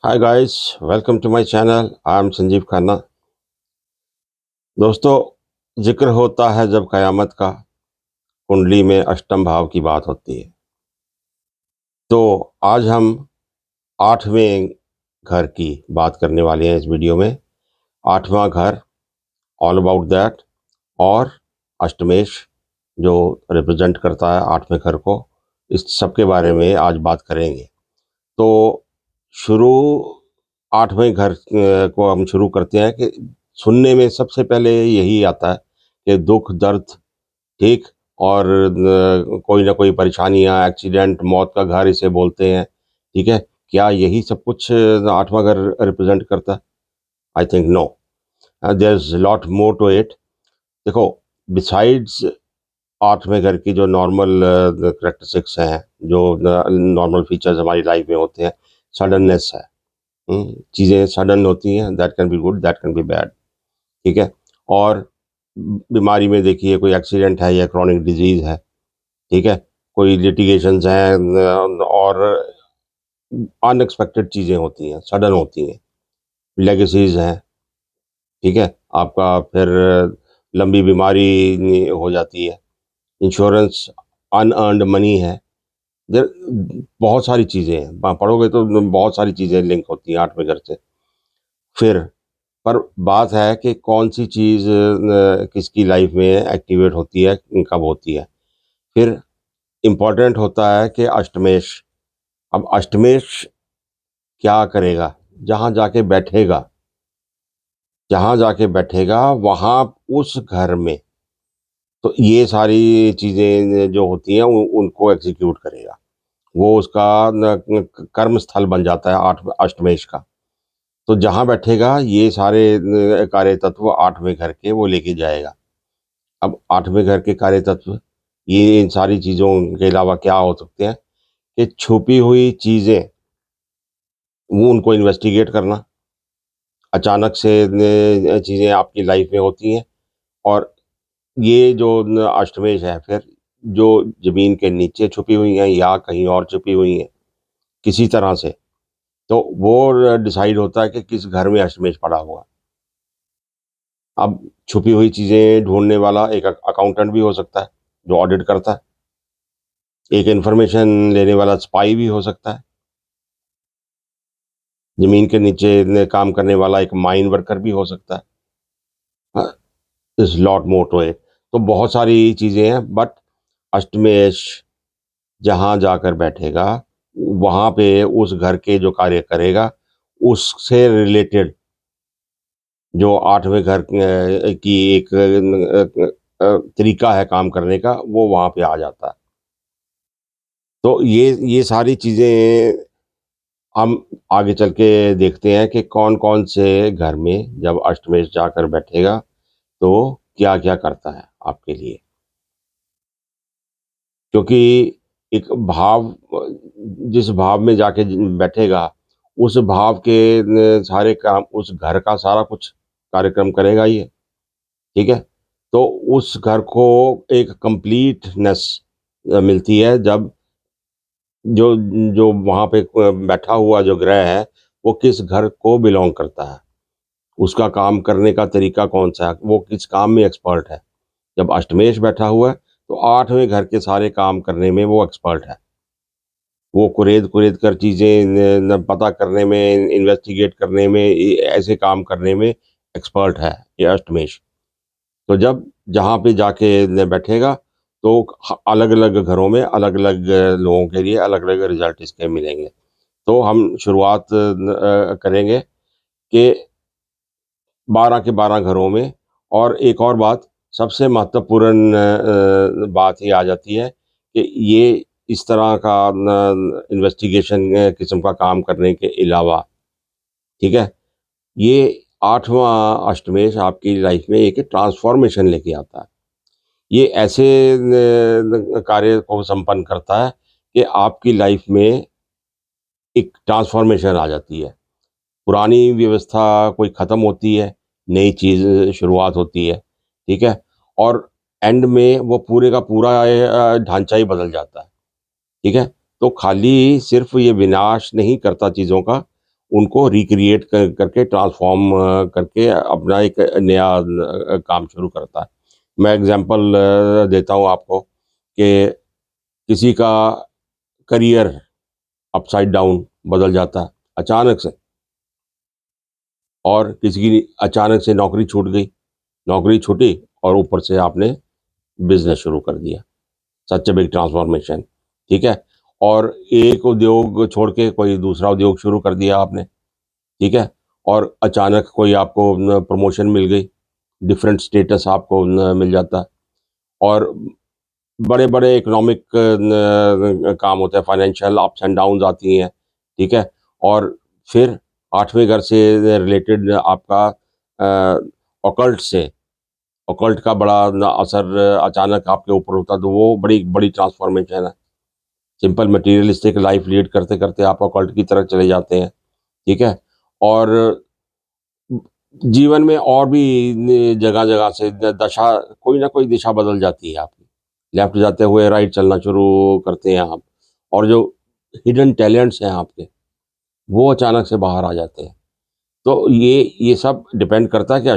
Hi guys, welcome to my channel. I am Sanjeev Khanna. दोस्तों, जिक्र होता है जब कयामत का, कुंडली में अष्टम भाव की बात होती है। तो आज हम आठवें घर की बात करने वाले हैं इस वीडियो में। आठवां घर, ऑल अबाउट दैट। और अष्टमेश जो रिप्रेजेंट करता है आठवें घर को, इस सब के बारे में आज बात करेंगे। तो शुरू आठवें घर को हम शुरू करते हैं कि सुनने में सबसे पहले यही आता है कि दुख दर्द, ठीक, और कोई ना कोई परेशानियां, एक्सीडेंट, मौत का घर इसे बोलते हैं। ठीक है, क्या यही सब कुछ आठवां घर रिप्रेजेंट करता है? I think no, there is lot more to it. देखो, बिसाइड्स आठवें घर की जो नॉर्मल करेक्टरिस्टिक्स हैं, जो नॉर्मल फीचर्स हमारी लाइफ में होते हैं, सडननेस है। चीज़ें सडन होती हैं, that can be good, that can be bad. ठीक है। और बीमारी में देखिए, कोई एक्सीडेंट है या क्रॉनिक डिजीज है, ठीक है, कोई लिटिगेशंस हैं, और अनएक्सपेक्टेड चीज़ें होती हैं, सडन होती हैं। लेगेसीज हैं, ठीक है, आपका फिर लंबी बीमारी हो जाती है, इंश्योरेंस, अनअर्न्ड मनी है। देर बहुत सारी चीज़ें हैं, पढ़ोगे तो बहुत सारी चीज़ें लिंक होती हैं आठवें घर से। फिर पर बात है कि कौन सी चीज़ किसकी लाइफ में एक्टिवेट होती है, कब होती है। फिर इम्पोर्टेंट होता है कि अष्टमेश, अब अष्टमेश क्या करेगा? जहाँ जाके बैठेगा, जहाँ जाके बैठेगा वहाँ उस घर में, तो ये सारी चीज़ें जो होती हैं उनको एग्जीक्यूट करेगा। वो उसका कर्म स्थल बन जाता है आठ अष्टमेश का। तो जहाँ बैठेगा ये सारे कार्य तत्व आठवें घर के वो लेके जाएगा। अब आठवें घर के कार्य तत्व, ये इन सारी चीज़ों के अलावा क्या हो सकते हैं कि छुपी हुई चीज़ें, वो उनको इन्वेस्टिगेट करना। अचानक से चीज़ें आपकी लाइफ में होती हैं, और ये जो अष्टमेश है, फिर जो ज़मीन के नीचे छुपी हुई हैं या कहीं और छुपी हुई हैं किसी तरह से, तो वो डिसाइड होता है कि किस घर में अष्टमेश पड़ा हुआ। अब छुपी हुई चीज़ें ढूँढने वाला एक अकाउंटेंट भी हो सकता है, जो ऑडिट करता है। एक इन्फॉर्मेशन लेने वाला स्पाई भी हो सकता है। ज़मीन के नीचे काम करने वाला एक माइन वर्कर भी हो सकता है। Is lot more to it. तो बहुत सारी चीज़ें हैं, बट अष्टमेश जहाँ जाकर बैठेगा, वहाँ पे उस घर के जो कार्य करेगा, उससे रिलेटेड जो आठवें घर की एक तरीका है काम करने का, वो वहाँ पे आ जाता है। तो ये सारी चीज़ें हम आगे चल के देखते हैं कि कौन-कौन से घर में जब अष्टमेश जाकर बैठेगा, तो क्या-क्या करता है आपके लिए। क्योंकि एक भाव, जिस भाव में जाके बैठेगा, उस भाव के सारे काम, उस घर का सारा कुछ कार्यक्रम करेगा ही है। ठीक है? तो उस घर को एक कंप्लीटनेस मिलती है जब जो जो वहाँ पे बैठा हुआ जो ग्रह है, वो किस घर को बिलॉन्ग करता है, उसका काम करने का तरीका कौन-सा है, वो किस काम में एक्सपर्ट है। जब अष्टमेश बैठा हुआ है, तो आठवें घर के सारे काम करने में वो एक्सपर्ट है। वो कुरेद-कुरेद कर चीज़ें न न पता करने में, इन्वेस्टिगेट करने में, ऐसे काम करने में एक्सपर्ट है ये अष्टमेश। तो जब जहाँ पे जाके बैठेगा, तो अलग-अलग घरों में अलग-अलग लोगों के लिए अलग-अलग रिज़ल्ट इसके मिलेंगे। तो हम शुरुआत करेंगे कि 12 के 12 घरों में। और एक और बात, सबसे महत्वपूर्ण बात ये आ जाती है कि ये इस तरह का न इन्वेस्टिगेशन किस्म का काम करने के अलावा, ठीक है, ये 8वाँ अष्टमेश आपकी लाइफ में एक ट्रांसफ़ॉर्मेशन लेके आता है। ये ऐसे कार्य को संपन्न करता है कि आपकी लाइफ में एक ट्रांसफ़ॉर्मेशन आ जाती है। पुरानी व्यवस्था कोई ख़त्म होती है, नई चीज़ शुरुआत होती है, ठीक है? और एंड में वो पूरे का पूरा ढांचा ही बदल जाता है, ठीक है? तो खाली सिर्फ़ ये विनाश नहीं करता चीज़ों का, उनको रिक्रिएट करके ट्रांसफ़ॉर्म करके अपना एक नया काम शुरू करता है। मैं एग्ज़ाम्पल देता हूँ आपको कि किसी का करियर अपसाइड डाउन बदल जाता है अचानक से, और किसी की अचानक से नौकरी छूट गई, नौकरी छूटी और ऊपर से आपने बिज़नेस शुरू कर दिया। सच अ बिग ट्रांसफ़ॉर्मेशन, ठीक है? और एक उद्योग छोड़ के कोई दूसरा उद्योग शुरू कर दिया आपने, ठीक है? और अचानक कोई आपको प्रमोशन मिल गई, डिफरेंट स्टेटस आपको मिल जाता है, और बड़े-बड़े इकोनॉमिक काम होते हैं, फाइनेंशियल अप्स एंड डाउन्स आती हैं, ठीक है? और फिर 8वें घर से रिलेटेड आपका ऑकल्ट से ऑकल्ट का बड़ा असर अचानक आपके ऊपर होता है, तो वो बड़ी बड़ी ट्रांसफ़ॉर्मेशन है। सिंपल मटेरियलिस्टिक लाइफ़ लीड करते-करते आप ऑकल्ट की तरफ चले जाते हैं, ठीक है? और जीवन में और भी जगह-जगह से द दशा कोई ना कोई दिशा बदल जाती है आपकी। लेफ्ट जाते हुए राइट चलना शुरू करते हैं आप, और जो हिडन टैलेंट्स हैं आपके, वो अचानक से बाहर आ जाते हैं। तो ये सब डिपेंड करता है कि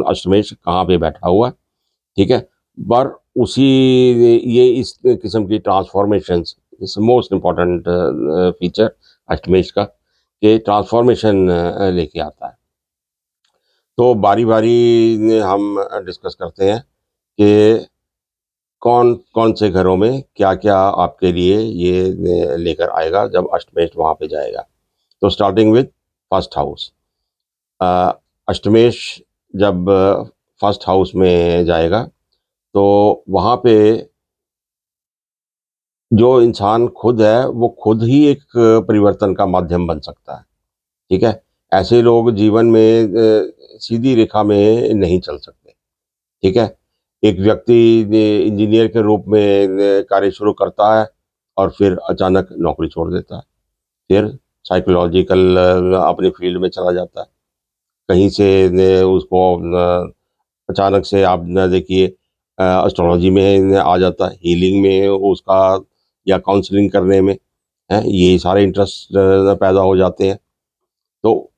अष्टमेश कहाँ पे बैठा हुआ है, ठीक है? पर उसी ये इस किस्म की ट्रांसफ़ॉर्मेशंस इज़ मोस्ट इम्पोर्टेंट फीचर अष्टमेश का, कि ट्रांसफ़ॉर्मेशन लेके आता है। तो बारी-बारी हम डिस्कस करते हैं कि कौन-कौन से घरों में क्या-क्या आपके लिए ये लेकर आएगा जब अष्टमेश वहाँ पे जाएगा। तो स्टार्टिंग विद फर्स्ट हाउस। अ, अष्टमेश जब फर्स्ट हाउस में जाएगा, तो वहाँ पे जो इंसान खुद है, वो खुद ही एक परिवर्तन का माध्यम बन सकता है, ठीक है? ऐसे लोग जीवन में सीधी रेखा में नहीं चल सकते, ठीक है? एक व्यक्ति इंजीनियर के रूप में कार्य शुरू करता है और फिर अचानक नौकरी छोड़ देता है। फिर साइकोलॉजिकल अपनी फ़ील्ड में चला जाता है। कहीं से ने उसको अचानक से आप देखिए एस्ट्रोलॉजी में आ जाता है, हीलिंग में उसका, या काउंसलिंग करने में, हैं? ये सारे इंटरेस्ट पैदा हो जाते हैं। तो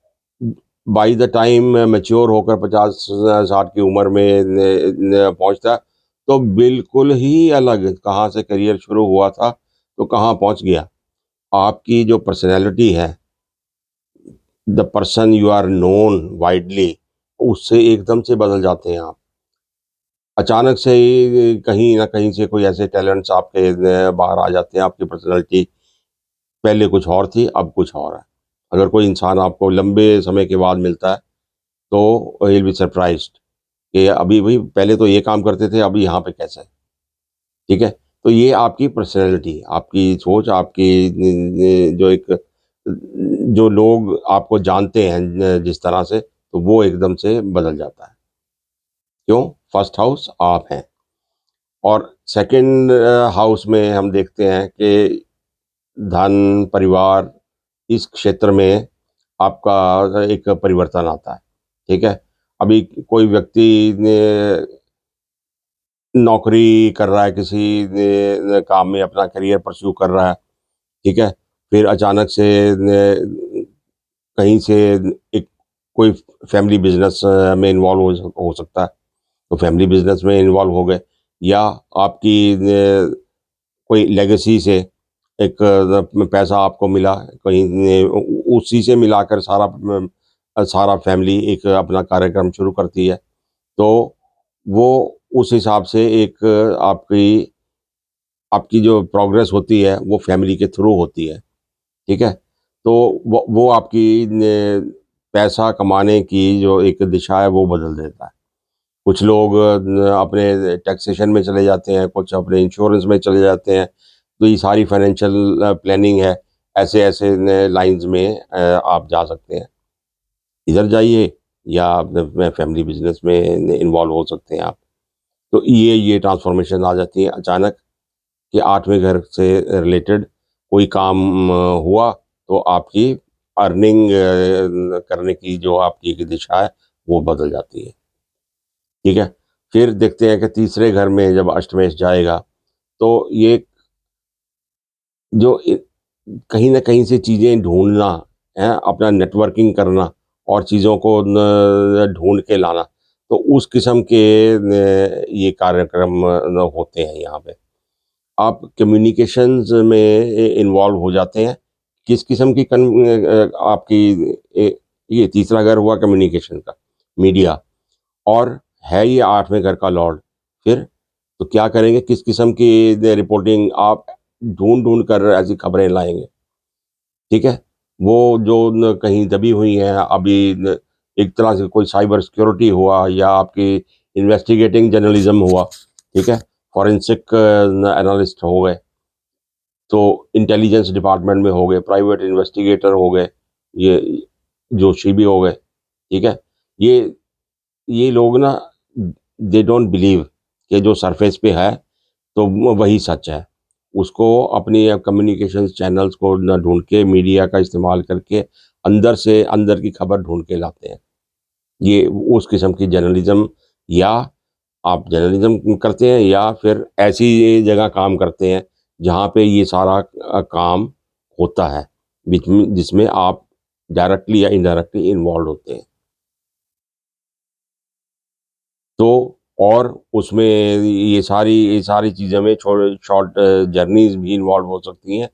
बाय द टाइम मैच्योर होकर 50 60 की उम्र में न न पहुँचता है, तो बिल्कुल ही अलग, कहाँ से करियर शुरू हुआ था, तो कहाँ पहुँच गया। आपकी जो पर्सनैलिटी है, the person you are known widely, उससे एकदम से बदल जाते हैं आप। अचानक से ही कहीं न कहीं से कोई ऐसे टैलेंट्स आपके बाहर आ जाते हैं, आपकी पर्सनैलिटी पहले कुछ और थी, अब कुछ और है। अगर कोई इंसान आपको लंबे समय के बाद मिलता है, तो ही विल बी सरप्राइज़्ड कि अभी भई पहले तो ये काम करते थे, अभी यहाँ पे कैसे? ठीक है? तो ये आपकी पर्सनैलिटी, आपकी सोच, आपकी न न जो एक जो लोग आपको जानते हैं जिस तरह से, तो वो एकदम से बदल जाता है। क्यों? फर्स्ट हाउस आप हैं, और सेकंड हाउस में हम देखते हैं कि धन, परिवार, इस क्षेत्र में आपका एक परिवर्तन आता है, ठीक है? अभी कोई व्यक्ति ने नौकरी कर रहा है, किसी ने काम में अपना करियर परस्यू कर रहा है, ठीक है? फिर अचानक से न कहीं से एक कोई फैमिली बिज़नेस में इन्वॉल्व हो सकता है, तो फैमिली बिज़नेस में इन्वॉल्व हो गए, या आपकी कोई लेगेसी से एक पैसा आपको मिला कहीं उसी से मिलाकर सारा फैमिली एक अपना कार्यक्रम शुरू करती है। तो वो उस हिसाब से एक आपकी आपकी जो प्रोग्रेस होती है, वो फैमिली के थ्रू होती है, ठीक है? तो वो आपकी न पैसा कमाने की जो एक दिशा है, वो बदल देता है। कुछ लोग अपने टैक्सेशन में चले जाते हैं, कुछ अपने इंश्योरेंस में चले जाते हैं। तो ये सारी फाइनेंशियल प्लानिंग है, ऐसे-ऐसे न लाइन्स में आप जा सकते हैं। इधर जाइए, या अपने फैमिली बिज़नेस में इन्वॉल्व हो सकते हैं आप। तो ये ट्रांसफ़ॉर्मेशन आ जाती है अचानक, कि 8वें घर से रिलेटेड कोई काम हुआ, तो आपकी अर्निंग करने की जो आपकी एक दिशा है, वो बदल जाती है। ठीक है? फिर देखते हैं कि तीसरे घर में जब अष्टमेश जाएगा, तो ये जो कहीं न कहीं से चीज़ें ढूँढना, हैं, अपना नेटवर्किंग करना और चीज़ों को ढूँढ के लाना। तो उस किस्म के ये कार्यक्रम होते हैं यहाँ पे। आप कम्युनिकेशंस में इन्वॉल्व हो जाते हैं। किस किस्म की आपकी ये तीसरा घर हुआ कम्युनिकेशन का, मीडिया, और है ये 8वें घर का लॉर्ड। फिर तो क्या करेंगे, किस किस्म की रिपोर्टिंग आप ढूँढ-ढूँढ कर ऐसी खबरें लाएँगे, ठीक है? वो जो न कहीं दबी हुई हैं अभी, न एक तरह से कोई साइबर सिक्योरिटी हुआ या आपकी इन्वेस्टिगेटिंग जर्नलिज़्म हुआ, ठीक है? फॉरेंसिक एनालिस्ट हो गए, तो इंटेलिजेंस डिपार्टमेंट में हो गए, प्राइवेट इन्वेस्टिगेटर हो गए, ये जोशी भी हो गए, ठीक है? ये ये लोग ना, दे डोंट बिलीव कि जो सरफेस पे है तो वही सच है। उसको अपनी कम्युनिकेशन चैनल्स को ना ढूँढ के, मीडिया का इस्तेमाल करके अंदर से अंदर की खबर ढूँढ के लाते हैं। ये उस किस्म की जर्नलिज़्म, या आप जर्नलिज़्म करते हैं या फिर ऐसी जगह काम करते हैं जहाँ पे ये सारा काम होता है, जिसमें आप डायरेक्टली या इनडायरेक्टली इन्वॉल्वड होते हैं। तो और उसमें ये सारी चीज़ें में शॉर्ट जर्नीज़ भी इन्वॉल्व हो सकती हैं।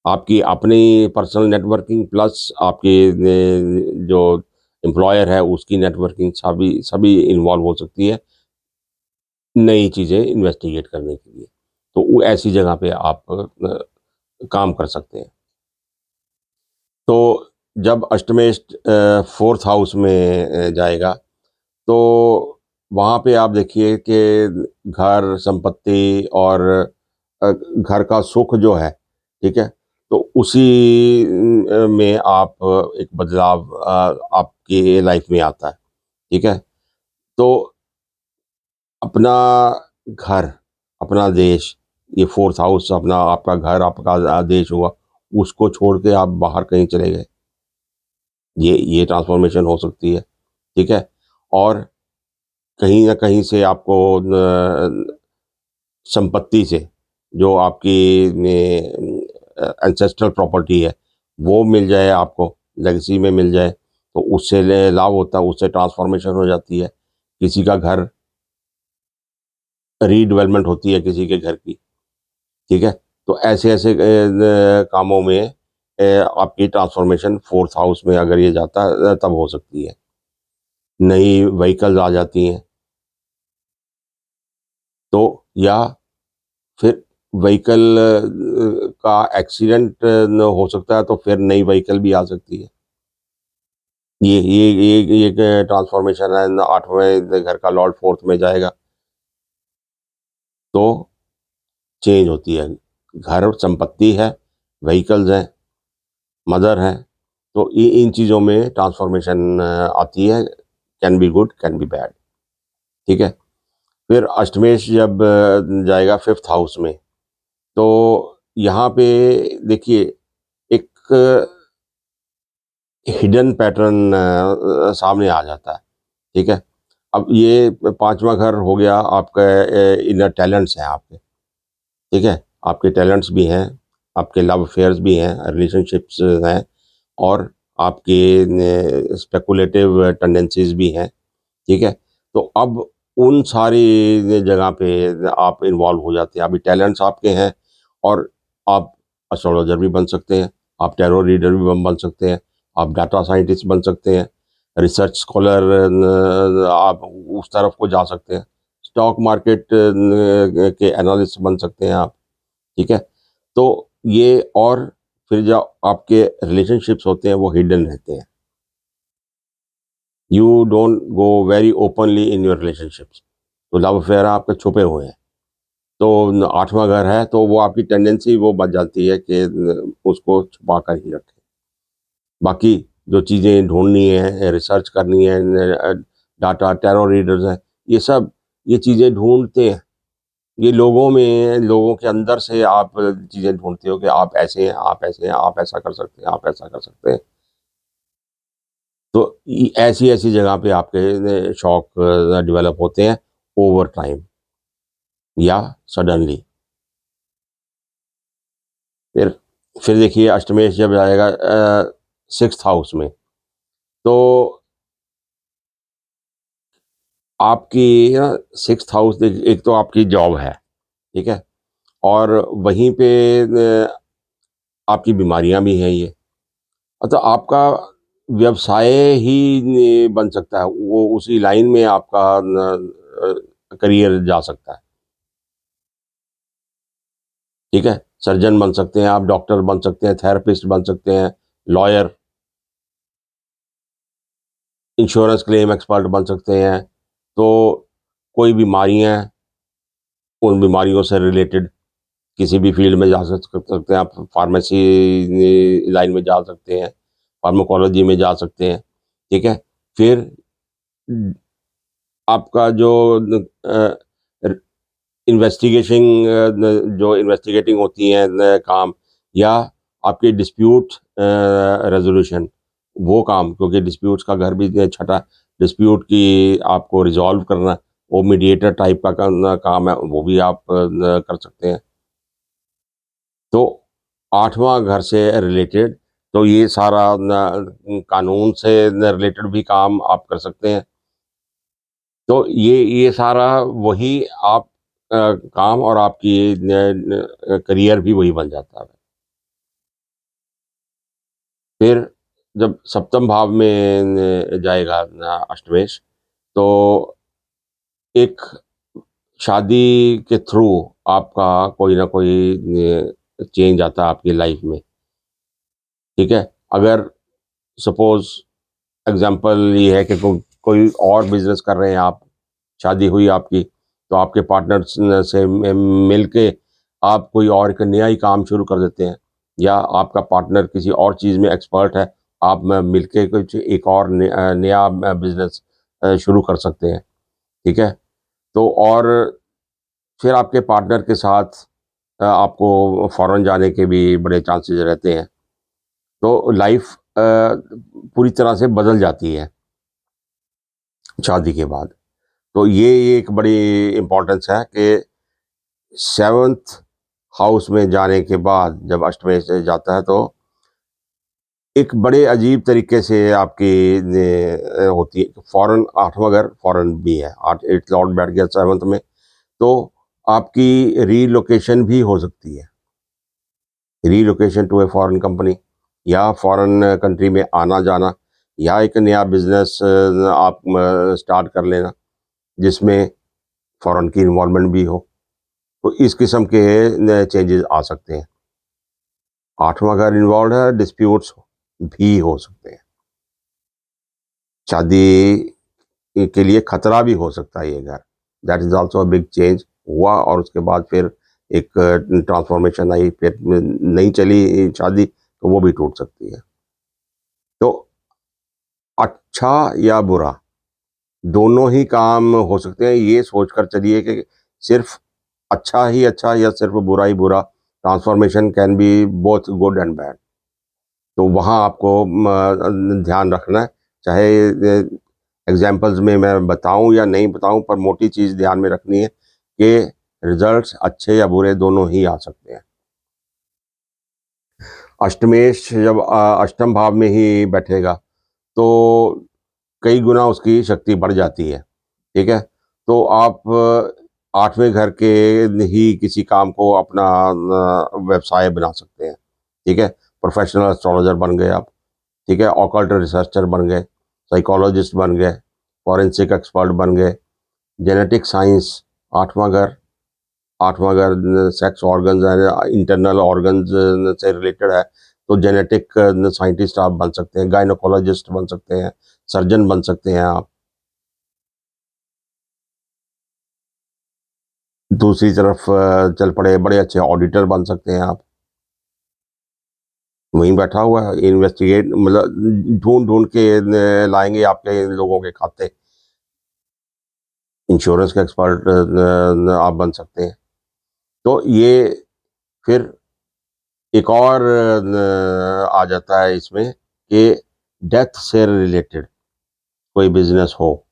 आपकी अपनी पर्सनल नेटवर्किंग प्लस आपके जो एम्प्लॉयर है उसकी नेटवर्किंग, सभी सभी इन्वॉल्व हो सकती है नई चीज़ें इन्वेस्टिगेट करने के लिए। तो वो ऐसी जगह पे आप काम कर सकते हैं। तो जब अष्टमेश 4th हाउस में जाएगा, तो वहाँ पे आप देखिए कि घर, संपत्ति और घर का सुख जो है, ठीक है? तो उसी में आप एक बदलाव आपकी लाइफ में आता है, ठीक है? तो अपना घर, अपना देश, ये 4th हाउस अपना आपका घर, आपका देश हुआ, उसको छोड़ के आप बाहर कहीं चले गए, ये ट्रांसफ़ॉर्मेशन हो सकती है, ठीक है? और कहीं न कहीं से आपको संपत्ति से, जो आपकी एंसेस्ट्रल प्रॉपर्टी है, वो मिल जाए आपको, लेगेसी में मिल जाए, तो उससे लाभ होता है, उससे ट्रांसफ़ॉर्मेशन हो जाती है। किसी का घर, रीडेवलपमेंट होती है किसी के घर की, ठीक है? तो ऐसे-ऐसे कामों में आपकी ट्रांसफ़ॉर्मेशन 4th हाउस में अगर ये जाता है तब हो सकती है। नई व्हीकल्स आ जाती हैं, तो या फिर व्हीकल का एक्सीडेंट न हो सकता है, तो फिर नई व्हीकल भी आ सकती है। ये एक ट्रांसफ़ॉर्मेशन है, न 8वें घर का लॉर्ड 4th में जाएगा, तो चेंज होती है। घर, संपत्ति है, व्हीकल्स हैं, मदर हैं, तो इन चीज़ों में ट्रांसफ़ॉर्मेशन आती है, can be good, can be bad, ठीक है? फिर अष्टमेश जब जाएगा 5th हाउस में, तो यहाँ पे देखिए एक हिडन पैटर्न सामने आ जाता है, ठीक है? अब ये 5वां घर हो गया आपका, इनर टैलेंट्स हैं आपके, ठीक है? आपके टैलेंट्स भी हैं, आपके लव अफ़ेयर्स भी हैं, रिलेशनशिप्स हैं, और आपके स्पेकुलेटिव टेंडेंसीज़ भी हैं, ठीक है? तो अब उन सारी जगह पे आप इन्वॉल्व हो जाते हैं। अभी टैलेंट्स आपके हैं, और आप एस्ट्रोलॉजर भी बन सकते हैं, आप टैरो रीडर भी बन बन सकते हैं, आप डाटा साइंटिस्ट बन सकते हैं, रिसर्च स्कॉलर आप उस तरफ को जा सकते हैं, स्टॉक मार्केट के एनालिस्ट बन सकते हैं आप, ठीक है? तो ये, और फिर जो आपके रिलेशनशिप्स होते हैं वो हिडन रहते हैं। You don't go very openly in your relationships, तो लव अफेयर आपके छुपे हुए हैं। तो 8वां घर है, तो वो आपकी टेंडेंसी वो बन जाती है कि उसको छुपा कर ही रखें। बाकी जो चीज़ें ढूँढनी है, रिसर्च करनी है, डाटा, टैरो रीडर्स हैं, ये सब ये चीज़ें ढूँढते हैं। ये लोगों में, लोगों के अंदर से आप चीज़ें ढूँढते हो कि आप ऐसे हैं, आप ऐसे हैं, आप ऐसा कर सकते हैं, आप ऐसा कर सकते हैं। तो ऐसी-ऐसी जगह पे आपके शौक डेवलप होते हैं ओवर टाइम या सडनली। फिर फिर देखिए अष्टमेश जब आएगा, 6th हाउस में। तो आपकी 6th हाउस एक तो आपकी जॉब है, ठीक है? और वहीं पे आपकी बीमारियाँ भी हैं ये। तो आपका व्यवसाय ही बन सकता है, वो उसी लाइन में आपका करियर जा सकता है, ठीक है? सर्जन बन सकते हैं आप, डॉक्टर बन सकते हैं, थेरेपिस्ट बन सकते हैं, लॉयर, इंश्योरेंस क्लेम एक्सपर्ट बन सकते हैं। तो कोई बीमारियाँ हैं, उन बीमारियों से रिलेटेड किसी भी फील्ड में जा सकते हैं आप, फार्मेसी लाइन में जा सकते हैं, फार्माकोलॉजी में जा सकते हैं, ठीक है? फिर आपका जो इन्वेस्टिगेशन जो इन्वेस्टिगेटिंग होती हैं काम, या आपके डिस्प्यूट रेजोल्यूशन, वो काम, क्योंकि डिस्प्यूट्स का घर भी छठा, डिस्प्यूट की आपको रिजॉल्व करना, वो मीडिएटर टाइप का काम है, वो भी आप कर सकते हैं। तो 8वां घर से रिलेटेड, तो ये सारा कानून से रिलेटेड भी काम आप कर सकते हैं। तो ये सारा वही आप काम, और आपकी करियर भी वही बन जाता है। फिर जब सप्तम भाव में जाएगा अष्टमेश, तो एक शादी के थ्रू आपका कोई ना कोई चेंज आता है आपकी लाइफ में, ठीक है? अगर सपोज एग्जांपल ये है कि कोई और बिजनेस कर रहे हैं आप, शादी हुई आपकी, तो आपके पार्टनर से मिल के आप कोई और एक नया ही काम शुरू कर देते हैं, या आपका पार्टनर किसी और चीज़ में एक्सपर्ट है, आप मिल के कुछ एक और नया बिजनेस शुरू कर सकते हैं, ठीक है? तो और फिर आपके पार्टनर के साथ आपको फॉरेन जाने के भी बड़े चांसेस रहते हैं। तो लाइफ पूरी तरह से बदल जाती है शादी के बाद। तो ये एक बड़ी इम्पोर्टेंस है कि 7th हाउस में जाने के बाद जब अष्टमेश से जाता है, तो एक बड़े अजीब तरीके से आपकी होती है फॉरेन, 8वां घर फॉरेन भी है, 8 लॉर्ड बैठ गया 7th में, तो आपकी रीलोकेशन भी हो सकती है, relocation to a foreign company, या फॉरेन कंट्री में आना जाना, या एक नया बिजनेस आप स्टार्ट कर लेना जिसमें फॉरेन की इन्वॉल्वमेंट भी हो। तो इस किस्म के चेंजेस आ सकते हैं। 8वां घर इन्वॉल्व है, डिस्प्यूट्स भी हो सकते हैं, शादी के लिए खतरा भी हो सकता है ये घर। That is also a big change हुआ, और उसके बाद फिर एक ट्रांसफॉर्मेशन आई, फिर नहीं चली शादी, तो वो भी टूट सकती है। तो अच्छा या बुरा दोनों ही काम हो सकते हैं, ये सोचकर चलिए कि सिर्फ अच्छा ही अच्छा या सिर्फ बुरा ही बुरा, transformation can be both good and bad. तो वहाँ आपको ध्यान रखना है, चाहे एग्जाम्पल्स में मैं बताऊं या नहीं बताऊं, पर मोटी चीज़ ध्यान में रखनी है कि रिजल्ट्स अच्छे या बुरे दोनों ही आ सकते हैं। अष्टमेश जब अष्टम भाव में ही बैठेगा, तो कई गुना उसकी शक्ति बढ़ जाती है, ठीक है? तो आप 8वें घर के ही किसी काम को अपना व्यवसाय बना सकते हैं, ठीक है? प्रोफेशनल एस्ट्रोलॉजर बन गए आप, ठीक है? ऑकल्ट रिसर्चर बन गए, साइकोलॉजिस्ट बन गए, फॉरेंसिक एक्सपर्ट बन गए, जेनेटिक साइंस, 8वां घर, 8वां घर सेक्स ऑर्गन्स है, इंटरनल ऑर्गन्स से रिलेटेड है, तो जेनेटिक साइंटिस्ट आप बन सकते हैं, गायनोकोलॉजिस्ट बन सकते हैं, सर्जन बन सकते हैं आप। दूसरी तरफ चल पड़े, बड़े अच्छे ऑडिटर बन सकते हैं आप। वहीं बैठा हुआ है, इन्वेस्टिगेट मतलब ढूँढ-ढूँढ के लाएँगे आपके लोगों के खाते। इंश्योरेंस के एक्सपर्ट आप बन सकते हैं। तो ये फिर एक और आ जाता है इसमें कि डेथ से रिलेटेड कोई बिज़नेस हो,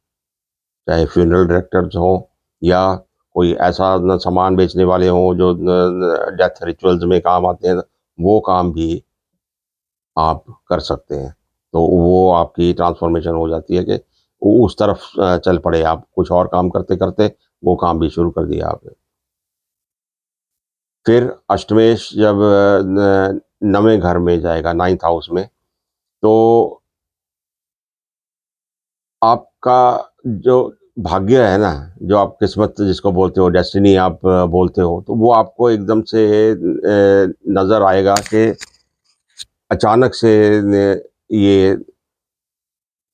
चाहे फ्यूनरल डायरेक्टर्स हों, या कोई ऐसा सामान बेचने वाले हों जो डेथ रिचुअल्स में काम आते हैं, वो काम भी आप कर सकते हैं। तो वो आपकी ट्रांसफ़ॉर्मेशन हो जाती है कि उस तरफ चल पड़े आप, कुछ और काम करते-करते वो काम भी शुरू कर दिया आपने। फिर अष्टमेश जब न नवें घर में जाएगा, 9th हाउस में, तो आपका जो भाग्य है ना, जो आप किस्मत जिसको बोलते हो, डेस्टिनी आप बोलते हो, तो वो आपको एकदम से नज़र आएगा कि अचानक से न ये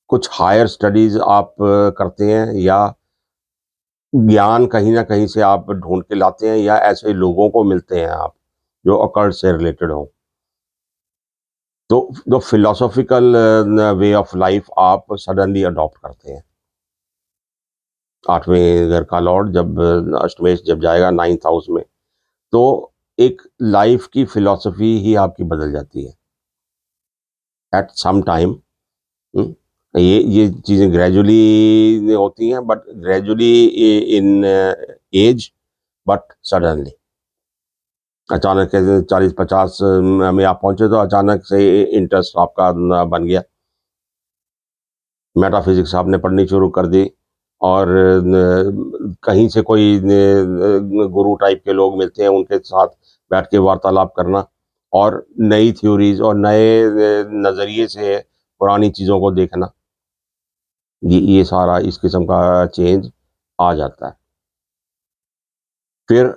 कुछ हायर स्टडीज़ आप करते हैं, या ज्ञान कहीं न कहीं से आप ढूँढ के लाते हैं, या ऐसे लोगों को मिलते हैं आप, जो ऑकल्ट से रिलेटेड हों। तो जो फिलॉसॉफ़िकल न वे ऑफ़ लाइफ़ आप सडनली अडॉप्ट करते हैं। 8वें घर का लॉर्ड जब अष्टमेश जब जाएगा 9th हाउस में, तो एक लाइफ़ की फिलॉसफ़ी ही आपकी बदल जाती है, एट सम टाइम। हुँ, ये चीज़ें ग्रेजुअली होती हैं, but gradually in age, but suddenly. अचानक से 40-50 में आप पहुँचे, तो अचानक से इंटरेस्ट आपका न बन गया। मेटाफ़िज़िक्स आपने पढ़नी शुरू कर दी, और कहीं से कोई गुरु टाइप के लोग मिलते हैं, उनके साथ बैठ के वार्तालाप करना, और नई थ्योरीज़ और नए नज़रिए से पुरानी चीज़ों को देखना, ये सारा इस किस्म का चेंज आ जाता है। फिर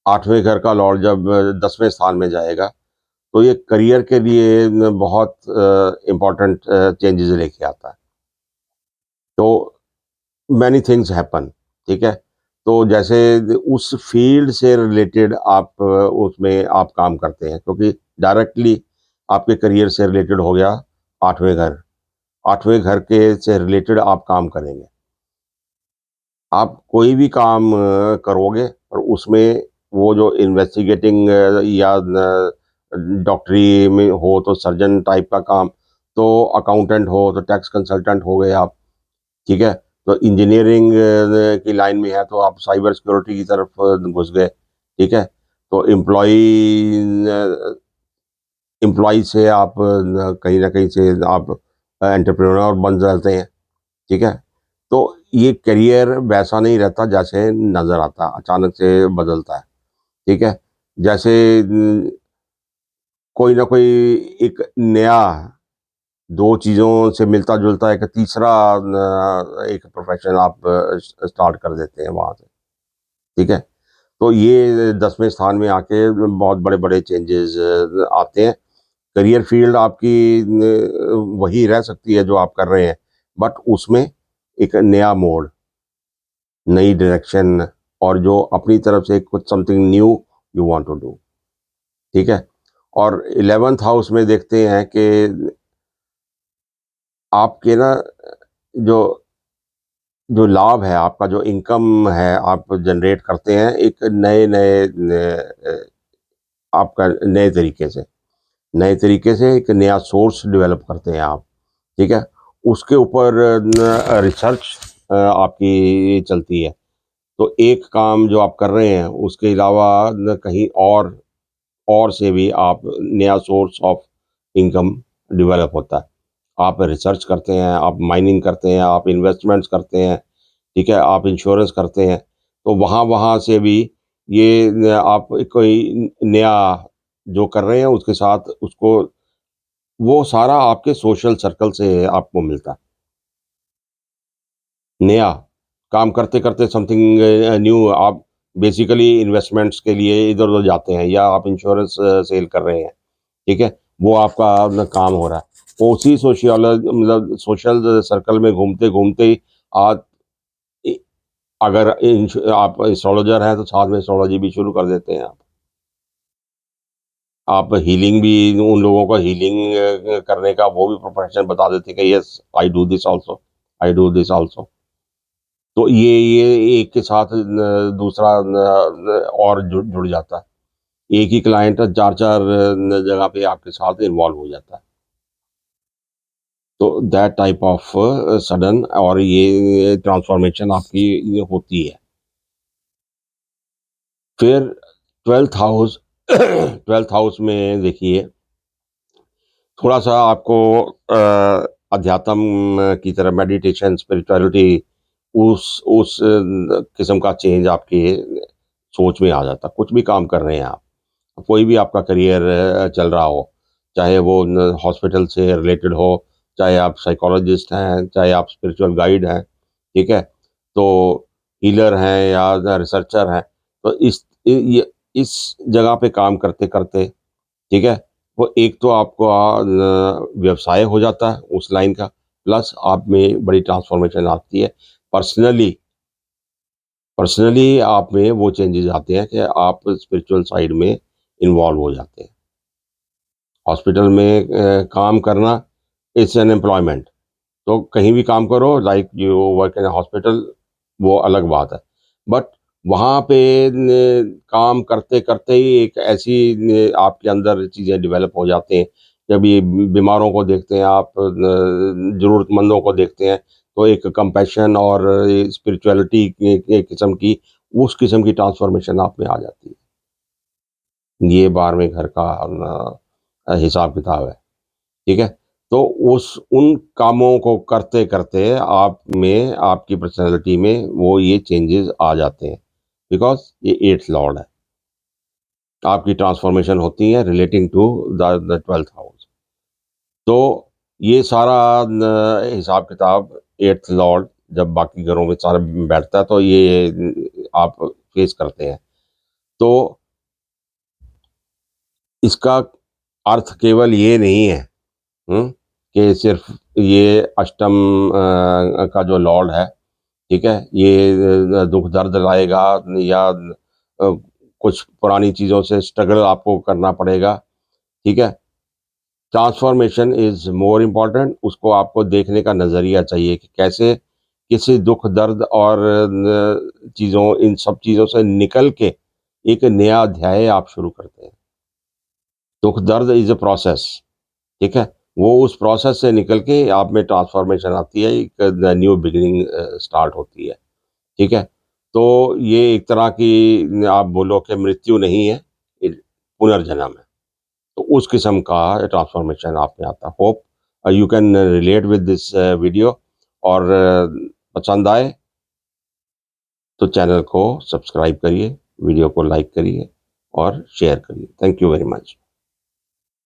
8वें घर का लॉर्ड जब 10वें स्थान में जाएगा, तो ये करियर के लिए न बहुत इम्पोर्टेंट चेंजेज़ लेके आता है। तो मैनी थिंग्स हैपन, ठीक है? तो जैसे उस फ़ील्ड से रिलेटेड आप उसमें आप काम करते हैं, क्योंकि डायरेक्टली आपके करियर से रिलेटेड हो गया 8वें घर। 8वें घर के से रिलेटेड आप काम करेंगे। आप कोई भी काम करोगे, और उसमें वो जो इन्वेस्टिगेटिंग या न डॉक्टरी में हो तो सर्जन टाइप का काम, तो अकाउंटेंट हो तो टैक्स कंसल्टेंट हो गए आप। ठीक है? तो इंजीनियरिंग की लाइन में है, तो आप साइबर सिक्योरिटी की तरफ घुस गए, ठीक है? तो एम्प्लॉयी से आप कहीं न कहीं से आप एंटरप्रेन्योर बन जाते हैं, ठीक है? तो ये करियर वैसा नहीं रहता जैसे नज़र आता है, अचानक से बदलता है, ठीक है? जैसे कोई ना कोई एक नया 2 चीज़ों से मिलता-जुलता एक तीसरा एक प्रोफ़ेशन आप स्टार्ट कर देते हैं वहाँ से, ठीक है? तो ये 10वें स्थान में आके बहुत बड़े-बड़े चेंजेज़ आते हैं। करियर फ़ील्ड आपकी वही रह सकती है जो आप कर रहे हैं, बट उसमें एक नया मोड़, नई डायरेक्शन, और जो अपनी तरफ से कुछ something new you want to do, ठीक है? और 11th हाउस में देखते हैं कि आपके ना जो जो लाभ है, आपका जो इनकम है, आप जनरेट करते हैं एक नए-नए आपका नए तरीके से एक नया सोर्स डेवलप करते हैं आप, ठीक है? उसके ऊपर रिसर्च आपकी चलती है। तो एक काम जो आप कर रहे हैं, उसके अलावा न कहीं और से भी आप नया सोर्स ऑफ इनकम डेवलप होता है। आप रिसर्च करते हैं, आप माइनिंग करते हैं, आप इन्वेस्टमेंट्स करते हैं, ठीक है? आप इंश्योरेंस करते हैं, तो वहाँ-वहाँ से भी ये न आप कोई नया जो कर रहे हैं, उसके साथ उसको वो सारा आपके सोशल सर्कल से आपको मिलता है। नया काम करते-करते समथिंग न्यू आप बेसिकली इन्वेस्टमेंट्स के लिए इधर-उधर जाते हैं, या आप इंश्योरेंस सेल कर रहे हैं, ठीक है? वो आपका न काम हो रहा है। उसी मतलब सोशल सर्कल में घूमते-घूमते ही आप इ अगर आप एस्ट्रोलॉजर हैं, तो साथ में एस्ट्रोलॉजी भी शुरू कर देते हैं आप। आप हीलिंग भी उन लोगों को हीलिंग करने का वो भी प्रोफेशन बता देते हैं कि yes I do this also, I do this also. तो ये एक के साथ दूसरा और जुड़ जुड़ जाता है। एक ही क्लाइंट 4-4 जगह पे आपके साथ इन्वॉल्व हो जाता है। तो दैट टाइप ऑफ सडन और ये ट्रांसफॉर्मेशन आपकी ये होती है। फिर 12th हाउस 12th हाउस में देखिए थोड़ा-सा आपको अध्यात्म की तरफ मेडिटेशन, स्पिरिचुअलिटी उस किस्म का चेंज आपकी सोच में आ जाता है। कुछ भी काम कर रहे हैं आप, कोई भी आपका करियर चल रहा हो, चाहे वो न हॉस्पिटल से रिलेटेड हो, चाहे आप साइकोलॉजिस्ट हैं, चाहे आप स्पिरिचुअल गाइड हैं, ठीक है? तो हीलर हैं या रिसर्चर हैं, तो ये इस जगह पे काम करते-करते, ठीक है? वो एक तो आपको व्यवसाय हो जाता है उस लाइन का, प्लस आप में बड़ी ट्रांसफ़ॉर्मेशन आती है। पर्सनली पर्सनली आप में वो चेंजेज़ आते हैं कि आप स्पिरिचुअल साइड में इन्वॉल्व हो जाते हैं। हॉस्पिटल में काम करना इट्स एन एम्प्लॉयमेंट, तो कहीं भी काम करो like you work in a hospital, वो अलग बात है। बट वहाँ पे काम करते-करते ही एक ऐसी आपके अंदर चीज़ें डेवलप हो जाती हैं। जब ये बीमारों को देखते हैं आप, ज़रूरतमंदों को देखते हैं, तो एक कंपैशन और स्पिरिचुअलिटी के किस्म की, उस किस्म की ट्रांसफॉर्मेशन आप में आ जाती है। ये 12वें घर का हिसाब-किताब है। ठीक है? तो उस उन कामों को करते-करते आप में, आपकी पर्सनैलिटी में वो ये चेंजेज़ आ जाते हैं, बिकॉज़ ये 8th लॉर्ड है। आपकी ट्रांसफ़ॉर्मेशन होती है relating to the 12th house. तो ये सारा न हिसाब-किताब 8th लॉर्ड जब बाकी घरों में सारा बैठता है, तो ये आप फ़ेस करते हैं। तो इसका अर्थ केवल ये नहीं है, हुँ, कि सिर्फ़ ये अष्टम का जो लॉर्ड है, ठीक है? ये दुःख दर्द लाएगा या कुछ पुरानी चीज़ों से स्ट्रगल आपको करना पड़ेगा, ठीक है? ट्रांसफ़ॉर्मेशन इज़ मोर इम्पोर्टेंट, उसको आपको देखने का नज़रिया चाहिए कि कैसे किसी दुःख दर्द और चीज़ों, इन सब चीज़ों से निकल के एक नया अध्याय आप शुरू करते हैं। दुःख दर्द इज़ अ प्रोसेस, ठीक है? वो उस प्रोसेस से निकल के आप में ट्रांसफ़ॉर्मेशन आती है, एक न्यू बिगिनिंग स्टार्ट होती है। ठीक है? तो ये एक तरह की आप बोलो कि मृत्यु नहीं है, ये पुनर्जन्म है। तो उस किस्म का ट्रांसफ़ॉर्मेशन आप में आता है। Hope you can relate with this video, और पसंद आए तो चैनल को सब्सक्राइब करिए, वीडियो को लाइक करिए और शेयर करिए। Thank you very much.